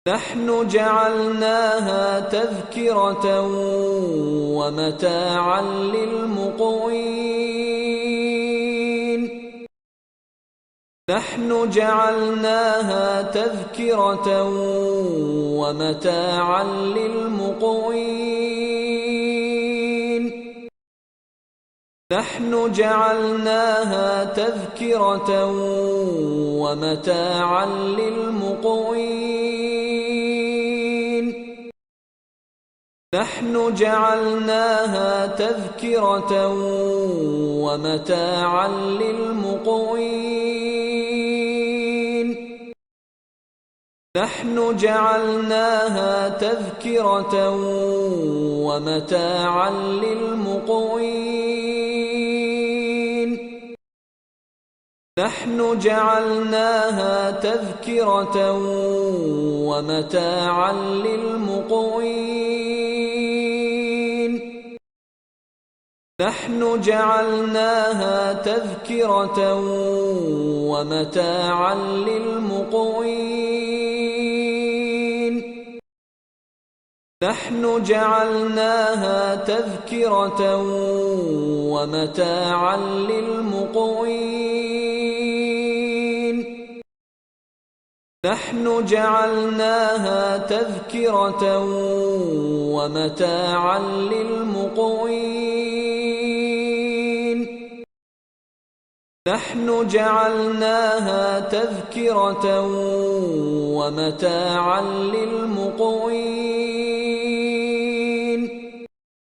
نحن جعلناها تذكرة ومتاعا للمقوين نحن جعلناها تذكرة ومتاعا للمقوين نحن جعلناها تذكرة ومتاعا للمقوين نحن جعلناها تذكرة ومتاعا للمقوين نحن جعلناها تذكرة ومتاعا للمقوين نحن جعلناها تذكرة ومتاعا للمقوين نحن جعلناها تذكرة ومتاعا للمقوين نحن جعلناها تذكرة ومتاعا للمقوين نحن جعلناها تذكرة ومتاعا للمقوين نحن جعلناها تذكرة ومتاعا للمقوين